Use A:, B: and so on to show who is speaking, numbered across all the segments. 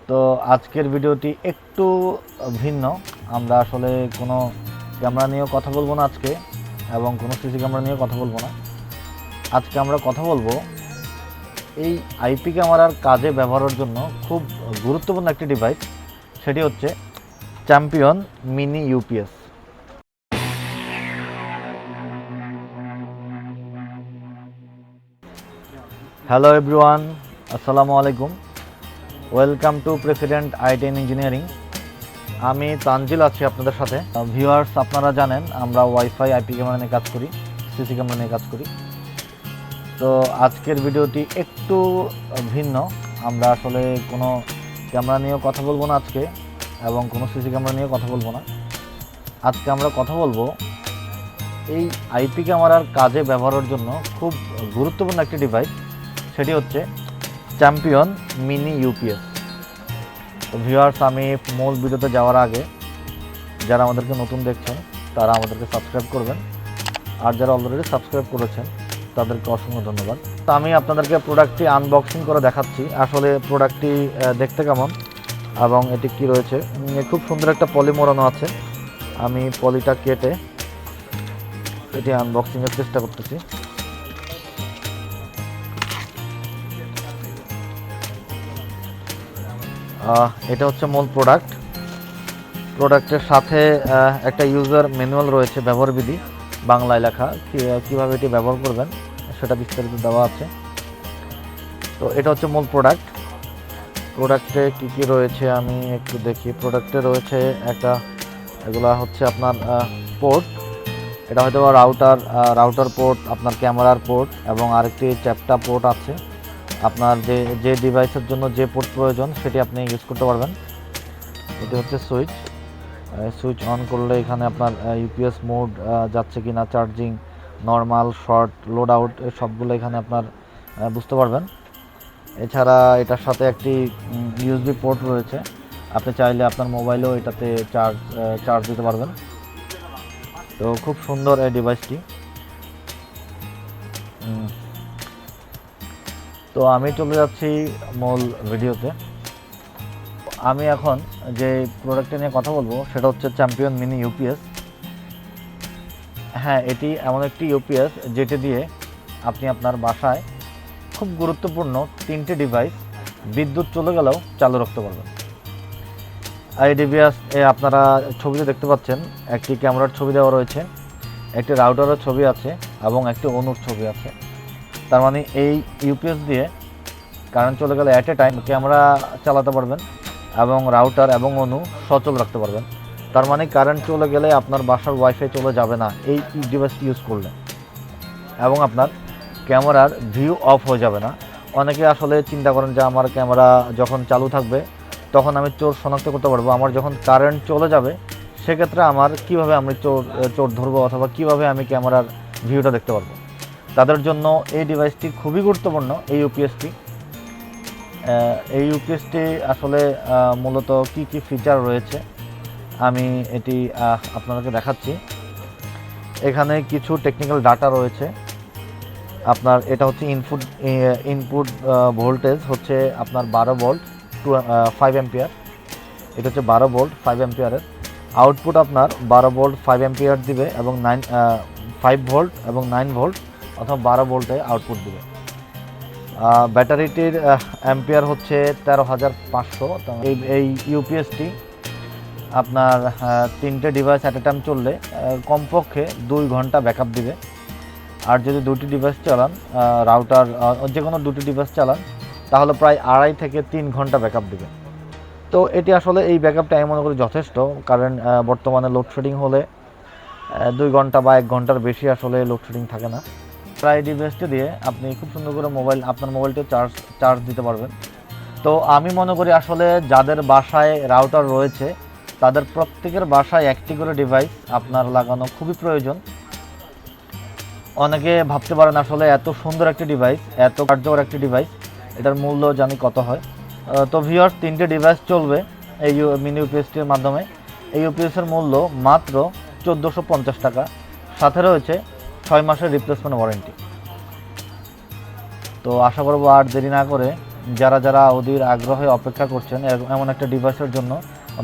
A: তো আজকের ভিডিওটি একটু ভিন্ন। আমরা আসলে কোনো ক্যামেরা নিয়েও কথা বলবো না আজকে, এবং কোনো সিসি ক্যামেরা নিয়েও কথা বলবো না। আজকে আমরা কথা বলবো এই আইপি ক্যামেরার কাজে ব্যবহারের জন্য খুব গুরুত্বপূর্ণ একটি ডিভাইস, সেটি হচ্ছে champion mini UPS. Hello everyone, আসসালামু আলাইকুম। Welcome to president IT engineering. আমি তানজিল আছি আপনাদের সাথে। ভিউয়ার্স, আপনারা জানেন আমরা ওয়াইফাই আইপি ক্যামেরা নিয়ে কাজ করি, সিসি ক্যামেরা নিয়ে কাজ করি। তো আজকের ভিডিওটি একটু ভিন্ন। আমরা আসলে কোনো ক্যামেরা নিয়েও কথা বলবো না আজকে, এবং কোনো সিসি ক্যামেরা নিয়েও কথা বলবো না। আজকে আমরা কথা বলবো এই আইপি ক্যামেরার কাজে ব্যবহারের জন্য খুব গুরুত্বপূর্ণ একটি ডিভাইস, সেটি হচ্ছে চ্যাম্পিয়ন মিনি ইউপিএস। তো ভিউয়ার্স, আমি মূল ভিডিওতে যাওয়ার আগে যারা আমাদেরকে নতুন দেখছেন তারা আমাদেরকে সাবস্ক্রাইব করবেন, আর যারা অলরেডি সাবস্ক্রাইব করেছেন তাদেরকে অসংখ্য ধন্যবাদ। তো আমি আপনাদেরকে প্রোডাক্টটি আনবক্সিং করে দেখাচ্ছি, আসলে প্রোডাক্টটি দেখতে কেমন এবং এটি কি রয়েছে। খুব সুন্দর একটা পলি মোড়ানো আছে। আমি পলিটা কেটে এটি আনবক্সিংয়ের চেষ্টা করতেছি। এটা হচ্ছে মূল প্রোডাক্টের সাথে একটা ইউজার ম্যানুয়াল রয়েছে, ব্যবহার বিধি বাংলায় লেখা, কীভাবে এটি ব্যবহার করবেন সেটা বিস্তারিত দেওয়া আছে। তো এটা হচ্ছে মূল প্রোডাক্টে কী কী রয়েছে আমি একটু দেখি। প্রোডাক্টে রয়েছে এগুলা হচ্ছে আপনার পোর্ট, এটা হয়তো রাউটার পোর্ট, আপনার ক্যামেরার পোর্ট, এবং আরেকটি চ্যাপটা পোর্ট আছে। আপনার যে ডিভাইসের জন্য যে পোর্ট প্রয়োজন সেটি আপনি ইউজ করতে পারবেন। এটি হচ্ছে সুইচ অন করলে এখানে আপনার ইউপিএস মোড যাচ্ছে কিনা, charging, normal, short, load out, সবগুলো এখানে আপনার বুঝতে পারবেন। এছাড়া এটার সাথে একটি ইউএসবি পোর্ট রয়েছে, আপনি চাইলে আপনার মোবাইলেও এটাতে চার্জ দিতে পারবেন। তো খুব সুন্দর এই ডিভাইসটি। তো আমি চলে যাচ্ছি মূল ভিডিওতে। আমি এখন যে প্রোডাক্টটা নিয়ে কথা বলবো সেটা হচ্ছে চ্যাম্পিয়ন মিনি ইউপিএস। হ্যাঁ, এটি এমন একটি ইউপিএস যেটি দিয়ে আপনি আপনার বাসায় খুব গুরুত্বপূর্ণ 3টি ডিভাইস বিদ্যুৎ চলে গেলেও চালু রাখতে পারবেন। এই ডিভাইস আপনারা ছবিতে দেখতে পাচ্ছেন, একটি ক্যামেরার ছবি দেওয়া রয়েছে, একটি রাউটারের ছবি আছে, এবং একটি অনুর ছবি আছে। তার মানে এই ইউপিএস দিয়ে কারেন্ট চলে গেলে অ্যাট এ টাইম ক্যামেরা চালাতে পারবেন এবং রাউটার এবং অনু সচল রাখতে পারবেন। তার মানে কারেন্ট চলে গেলে আপনার বাসার ওয়াইফাই চলে যাবে না এই ডিভাইসটি ইউজ করলে, এবং আপনার ক্যামেরার ভিউ অফ হয়ে যাবে না। অনেকে আসলে চিন্তা করেন যে আমার ক্যামেরা যখন চালু থাকবে তখন আমি চোর শনাক্ত করতে পারবো, আমার যখন কারেন্ট চলে যাবে সেক্ষেত্রে আমার কীভাবে আমি চোর ধরবো, অথবা কীভাবে আমি ক্যামেরার ভিউটা দেখতে পারবো। তাদের জন্য এই ডিভাইসটি খুবই গুরুত্বপূর্ণ। এই ইউপিএসটি আসলে মূলত কি কি ফিচার রয়েছে আমি এটি আপনাদেরকে দেখাচ্ছি। এখানে কিছু টেকনিক্যাল ডাটা রয়েছে। আপনার এটা হচ্ছে ইনপুট ভোল্টেজ হচ্ছে আপনার 12 ভোল্ট 5 অ্যাম্পিয়ার। এটা হচ্ছে 12 ভোল্ট 5 অ্যাম্পিয়ারের। আউটপুট আপনার 12 ভোল্ট 5 অ্যাম্পিয়ার দিবে, এবং 5 ভোল্ট এবং 9 ভোল্ট অথবা 12 ভোল্টে আউটপুট দিবে। ব্যাটারিটির অ্যাম্পিয়ার হচ্ছে 13,500। এই ইউপিএসটি আপনার 3টে ডিভাইস অ্যাট এ টাইম চললে কমপক্ষে 2 ঘন্টা ব্যাকআপ দিবে। আর যদি 2টি ডিভাইস চালান, রাউটার যে কোনো 2টি ডিভাইস চালান, তাহলে প্রায় 2.5 থেকে 3 ঘন্টা ব্যাকআপ দিবে। তো এটি আসলে এই ব্যাকআপটা আমি মনে করি যথেষ্ট, কারণ বর্তমানে লোডশেডিং হলে 2 ঘন্টা বা 1 ঘন্টার বেশি আসলে লোডশেডিং থাকে না। প্রায় ডিভাইসটি দিয়ে আপনি খুব সুন্দর করে আপনার মোবাইলটি চার্জ দিতে পারবেন। তো আমি মনে করি আসলে যাদের বাসায় রাউটার রয়েছে তাদের প্রত্যেকের বাসায় একটি করে ডিভাইস আপনার লাগানো খুবই প্রয়োজন। অনেকে ভাবতে পারেন আসলে এত সুন্দর একটি ডিভাইস, এত কার্যকর একটি ডিভাইস, এটার মূল্য জানি কত হয়। তো ভিউয়ার্স, 3টে ডিভাইস চলবে এই মিনি ইউপিএসটির মাধ্যমে। এই ইউপিএসের মূল্য মাত্র 1450 টাকা, সাথে রয়েছে 6 মাসের রিপ্লেসমেন্ট ওয়ারেন্টি। তো আশা করব আর দেরি না করে যারা যারা অধীর আগ্রহে অপেক্ষা করছেন এমন একটা ডিভাইসের জন্য,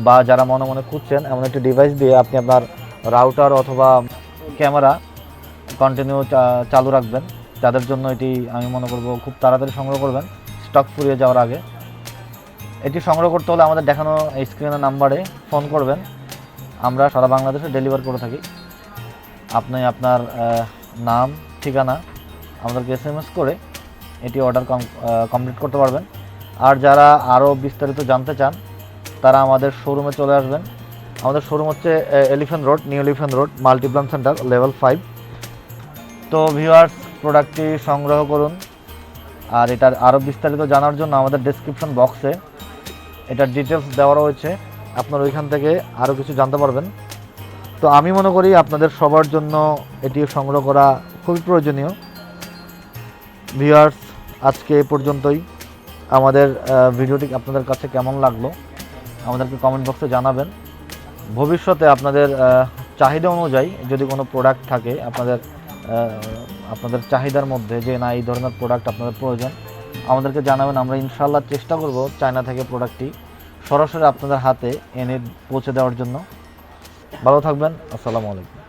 A: বা যারা মনে মনে খুঁজছেন এমন একটা ডিভাইস দিয়ে আপনি আপনার রাউটার অথবা ক্যামেরা কন্টিনিউ চালু রাখবেন, তাদের জন্য এটি আমি মনে করব খুব তাড়াতাড়ি সংগ্রহ করবেন স্টক ফুরিয়ে যাওয়ার আগে। এটি সংগ্রহ করতে হলে আমাদের দেখানো স্ক্রিনের নাম্বারে ফোন করবেন, আমরা সারা বাংলাদেশে ডেলিভার করে থাকি। আপনি আপনার নাম ঠিকানা আমাদেরকে SMS করে এটি অর্ডার কমপ্লিট করতে পারবেন। আর যারা আরও বিস্তারিত জানতে চান তারা আমাদের শোরুমে চলে আসবেন। আমাদের শোরুম হচ্ছে elephant road, new elephant road, Multiplan centre, level 5। তো ভিউয়ার্স, প্রোডাক্টটি সংগ্রহ করুন। আর এটার আরও বিস্তারিত জানার জন্য আমাদের ডেসক্রিপশন বক্সে এটার ডিটেলস দেওয়া রয়েছে, আপনারা ওইখান থেকে আরও কিছু জানতে পারবেন। তো আমি মনে করি আপনাদের সবার জন্য এটি সংগ্রহ করা খুবই প্রয়োজনীয়। ভিউয়ার্স, আজকে এ পর্যন্তই। আমাদের ভিডিওটি আপনাদের কাছে কেমন লাগলো আমাদেরকে কমেন্ট বক্সে জানাবেন। ভবিষ্যতে আপনাদের চাহিদা অনুযায়ী যদি কোনো প্রোডাক্ট থাকে আপনাদের চাহিদার মধ্যে, যে না এই ধরনের প্রোডাক্ট আপনাদের প্রয়োজন, আমাদেরকে জানাবেন। আমরা ইনশাআল্লাহ চেষ্টা করব চায়না থেকে প্রোডাক্টটি সরাসরি আপনাদের হাতে এনে পৌঁছে দেওয়ার জন্য। ভালো থাকবেন। আসসালামু আলাইকুম।